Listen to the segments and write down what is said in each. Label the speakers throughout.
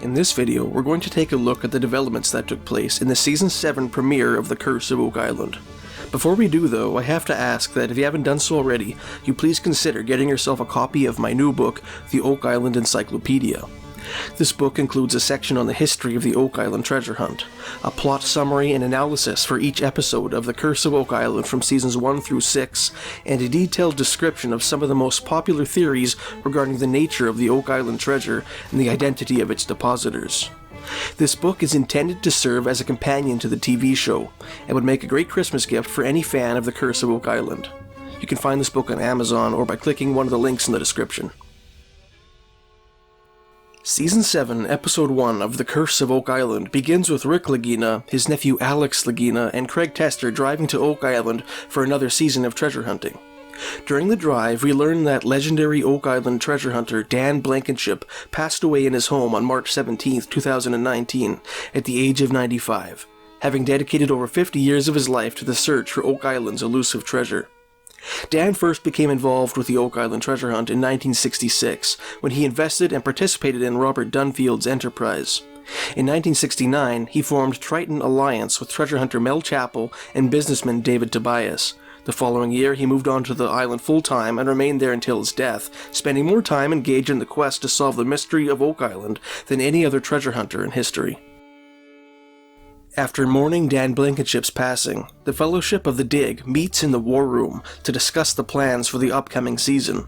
Speaker 1: In this video, we're going to take a look at the developments that took place in the Season 7 premiere of The Curse of Oak Island. Before we do though, I have to ask that if you haven't done so already, you please consider getting yourself a copy of my new book, The Oak Island Encyclopedia. This book includes a section on the history of the Oak Island treasure hunt, a plot summary and analysis for each episode of The Curse of Oak Island from Seasons 1 through 6, and a detailed description of some of the most popular theories regarding the nature of the Oak Island treasure and the identity of its depositors. This book is intended to serve as a companion to the TV show, and would make a great Christmas gift for any fan of The Curse of Oak Island. You can find this book on Amazon or by clicking one of the links in the description. Season 7, Episode 1 of The Curse of Oak Island begins with Rick Lagina, his nephew Alex Lagina, and Craig Tester driving to Oak Island for another season of treasure hunting. During the drive, we learn that legendary Oak Island treasure hunter Dan Blankenship passed away in his home on March 17, 2019, at the age of 95, having dedicated over 50 years of his life to the search for Oak Island's elusive treasure. Dan first became involved with the Oak Island treasure hunt in 1966, when he invested and participated in Robert Dunfield's enterprise. In 1969, he formed Drayton Alliance with treasure hunter Mel Chappell and businessman David Tobias. The following year, he moved on to the island full-time and remained there until his death, spending more time engaged in the quest to solve the mystery of Oak Island than any other treasure hunter in history. After mourning Dan Blankenship's passing, the Fellowship of the Dig meets in the War Room to discuss the plans for the upcoming season.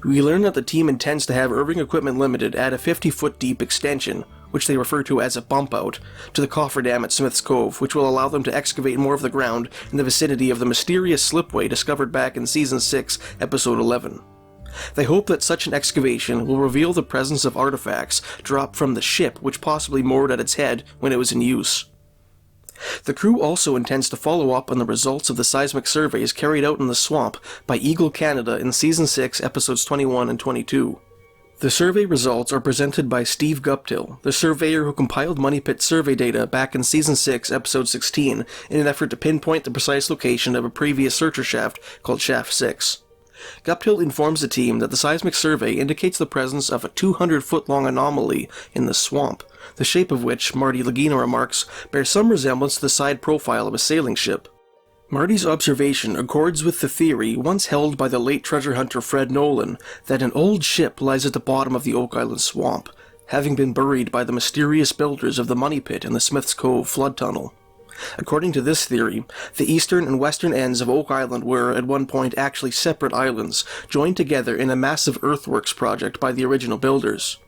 Speaker 1: We learn that the team intends to have Irving Equipment Limited add a 50-foot deep extension, which they refer to as a bump-out, to the cofferdam at Smith's Cove, which will allow them to excavate more of the ground in the vicinity of the mysterious slipway discovered back in Season 6, Episode 11. They hope that such an excavation will reveal the presence of artifacts dropped from the ship which possibly moored at its head when it was in use. The crew also intends to follow up on the results of the seismic surveys carried out in the swamp by Eagle Canada in Season 6, Episodes 21 and 22. The survey results are presented by Steve Guptill, the surveyor who compiled Money Pit survey data back in Season 6, Episode 16, in an effort to pinpoint the precise location of a previous searcher shaft called Shaft 6. Guptill informs the team that the seismic survey indicates the presence of a 200-foot-long anomaly in the swamp, the shape of which, Marty Lagina remarks, bears some resemblance to the side profile of a sailing ship. Marty's observation accords with the theory once held by the late treasure hunter Fred Nolan that an old ship lies at the bottom of the Oak Island swamp, having been buried by the mysterious builders of the Money Pit and the Smith's Cove flood tunnel. According to this theory, the eastern and western ends of Oak Island were, at one point, actually separate islands, joined together in a massive earthworks project by the original builders.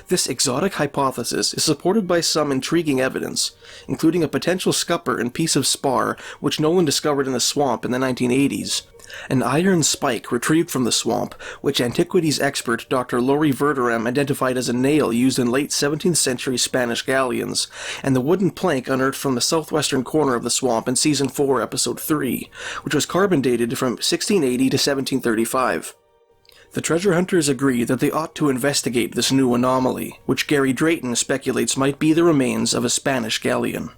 Speaker 1: This exotic hypothesis is supported by some intriguing evidence, including a potential scupper and piece of spar which Nolan discovered in the swamp in the 1980s, an iron spike retrieved from the swamp, which antiquities expert Dr. Laurie Verderame identified as a nail used in late 17th century Spanish galleons, and the wooden plank unearthed from the southwestern corner of the swamp in Season 4, Episode 3, which was carbon dated from 1680 to 1735. The treasure hunters agree that they ought to investigate this new anomaly, which Gary Drayton speculates might be the remains of a Spanish galleon.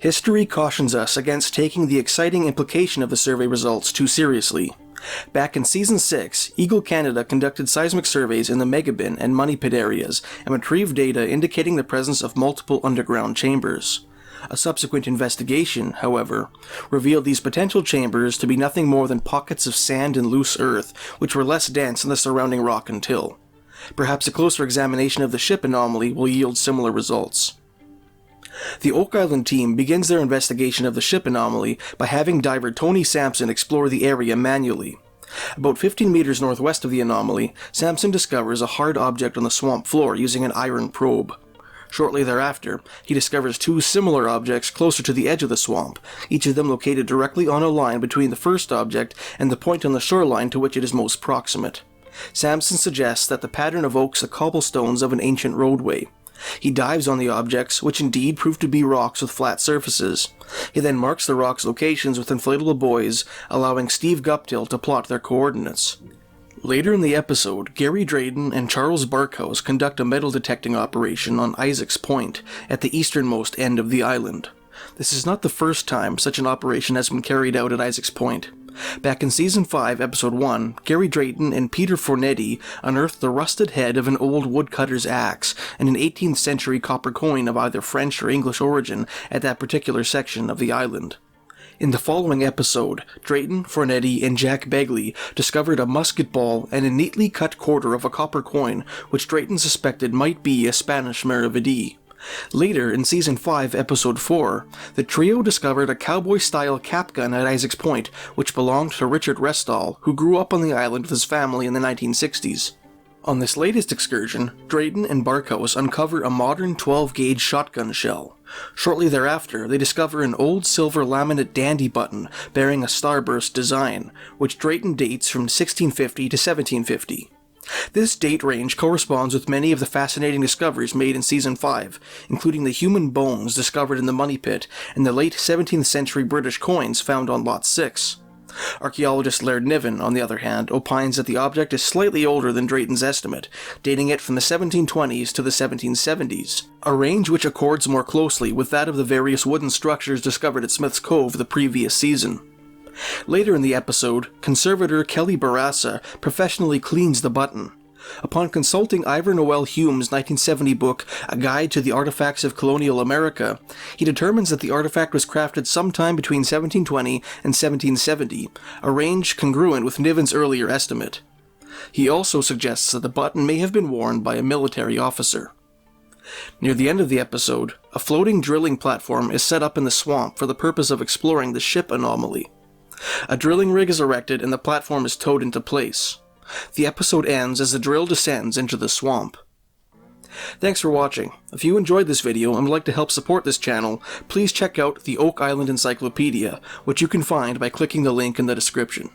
Speaker 1: History cautions us against taking the exciting implication of the survey results too seriously. Back in Season 6, Eagle Canada conducted seismic surveys in the Megabin and Money Pit areas and retrieved data indicating the presence of multiple underground chambers. A subsequent investigation, however, revealed these potential chambers to be nothing more than pockets of sand and loose earth, which were less dense than the surrounding rock and till. Perhaps a closer examination of the ship anomaly will yield similar results. The Oak Island team begins their investigation of the ship anomaly by having diver Tony Sampson explore the area manually. About 15 meters northwest of the anomaly, Sampson discovers a hard object on the swamp floor using an iron probe. Shortly thereafter, he discovers two similar objects closer to the edge of the swamp, each of them located directly on a line between the first object and the point on the shoreline to which it is most proximate. Sampson suggests that the pattern evokes the cobblestones of an ancient roadway. He dives on the objects, which indeed prove to be rocks with flat surfaces. He then marks the rocks' locations with inflatable buoys, allowing Steve Guptill to plot their coordinates. Later in the episode, Gary Drayton and Charles Barkhouse conduct a metal detecting operation on Isaac's Point, at the easternmost end of the island. This is not the first time such an operation has been carried out at Isaac's Point. Back in Season 5, Episode 1, Gary Drayton and Peter Fornetti unearthed the rusted head of an old woodcutter's axe and an 18th century copper coin of either French or English origin at that particular section of the island. In the following episode, Drayton, Fornetti, and Jack Begley discovered a musket ball and a neatly cut quarter of a copper coin, which Drayton suspected might be a Spanish maravedi. Later, in Season 5, Episode 4, the trio discovered a cowboy-style cap gun at Isaac's Point, which belonged to Richard Restall, who grew up on the island with his family in the 1960s. On this latest excursion, Drayton and Barkhouse uncover a modern 12-gauge shotgun shell. Shortly thereafter, they discover an old silver laminate dandy button bearing a starburst design, which Drayton dates from 1650 to 1750. This date range corresponds with many of the fascinating discoveries made in Season 5, including the human bones discovered in the Money Pit and the late 17th century British coins found on Lot 6. Archaeologist Laird Niven, on the other hand, opines that the object is slightly older than Drayton's estimate, dating it from the 1720s to the 1770s, a range which accords more closely with that of the various wooden structures discovered at Smith's Cove the previous season. Later in the episode, conservator Kelly Barassa professionally cleans the button. Upon consulting Ivor Noel Hume's 1970 book, A Guide to the Artifacts of Colonial America, he determines that the artifact was crafted sometime between 1720 and 1770, a range congruent with Niven's earlier estimate. He also suggests that the button may have been worn by a military officer. Near the end of the episode, a floating drilling platform is set up in the swamp for the purpose of exploring the ship anomaly. A drilling rig is erected and the platform is towed into place. The episode ends as the drill descends into the swamp. Thanks for watching. If you enjoyed this video and would like to help support this channel, please check out the Oak Island Encyclopedia, which you can find by clicking the link in the description.